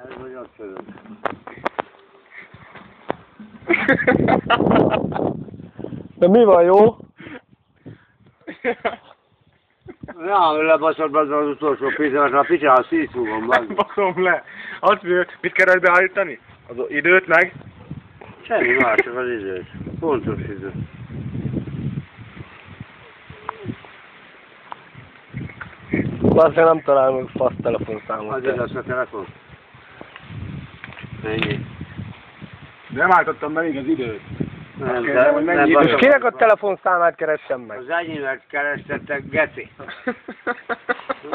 Ez nagyon szöröm. De mi van, jó? Ja, lebaszod be az utolsó pillanat, a picsához szívfúgom meg. Baszom le. Azt mit kell rajta beállítani? Az időt meg? Semmi más, csak az időt. Pontos időt. Azért nem talál meg fasz telefonszámot. Azért lesz a telefon. Ennyi. Nem állítottam meg az időt. Nem, És kinek a telefonszámát keressem meg? az enyémet kerestettek, geci.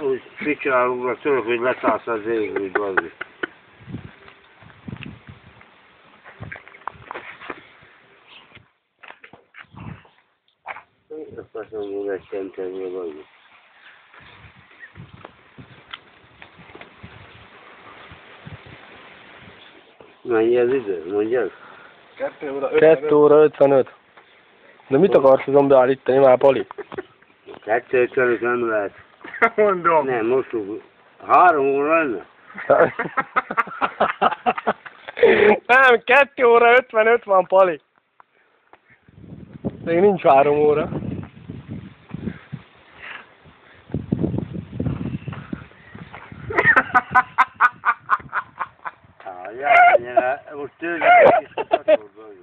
Úgy picsárunkra szólok, hogy leszállsz az égről, bazzi. Azt azt mondom, hogy sem tenni, bazzi. Mennyi az idő? Mondjad? 2 óra 55. De mit akarsz azon beállítani már, Pali? 2 körül nem lehet. Mondom. Nem, most 3 óra lenne. Nem, 2 óra 55 van, Pali. Még nincs 3 óra. Most tőle is mutatod, vagy?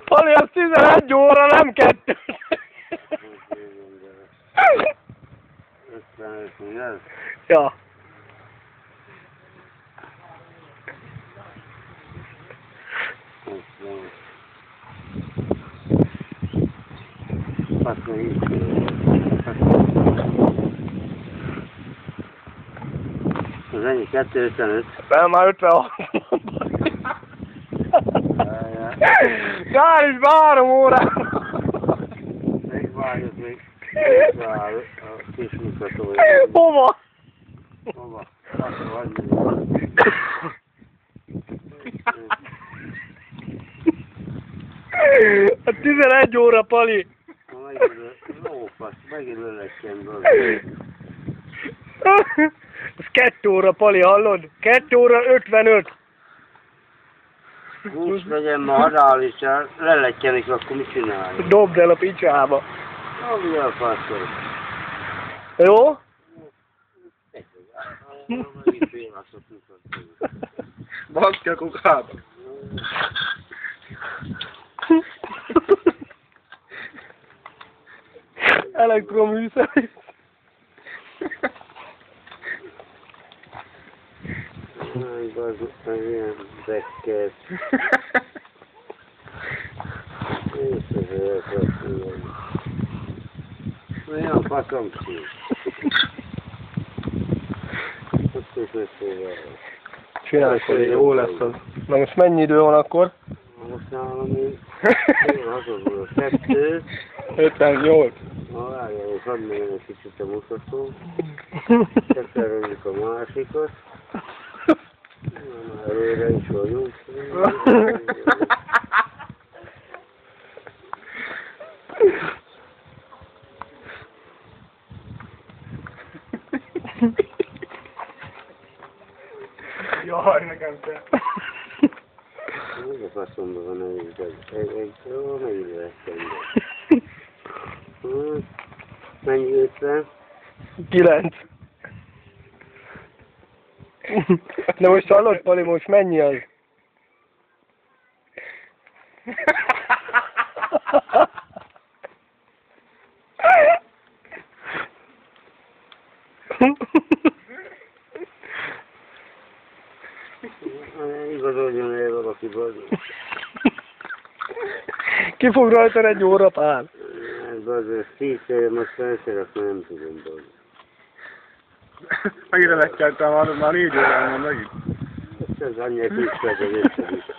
Pali, az 11 óra, nem 2. 55, mindez? Ja. Azt mondjuk, az ennyi 2:55. Nem, már 56. Kár is 3 óra. Még várjuk még. Vár a kis mutatója. Hova? Hova? Azt hagyni. A 11 óra, Pali. Lófasz, megint lelekem, Ez 2 óra, Pali, hallod? 2 óra 55. Húsz legyen ma, hadd is el, leletjenik, akkor mit csináljuk? Dobd el a picsába. Dobd el a faszol. Jó? Baszd ki a kukába. Elektroműszer. Aj, bazd, az ilyen bekkert. Olyan faszom szív. Azt is megszóval. Csinálj, hogy jó lesz az. Na most mennyi idő van akkor? Most nálam én hazudul 2. 58. Na várjál, és hadd menjen egy kicsit a mutató. Tekerüljük a másikat. Már előre is vagyunk. Jaj, nekem kell. Mi a faszomban van egy jó, mennyire lesz ember? Mennyi 50? 9. Na most hallod, Pali, most mennyi az? Igazoljon el valaki, bazd. Ki fog rajta egy óra pár? Bazd, 10 éve most felszerek, nem tudom, bazd. Megint lekeltem, már 4 órán van megint. Ez annyi tisztelt az össze-vissza.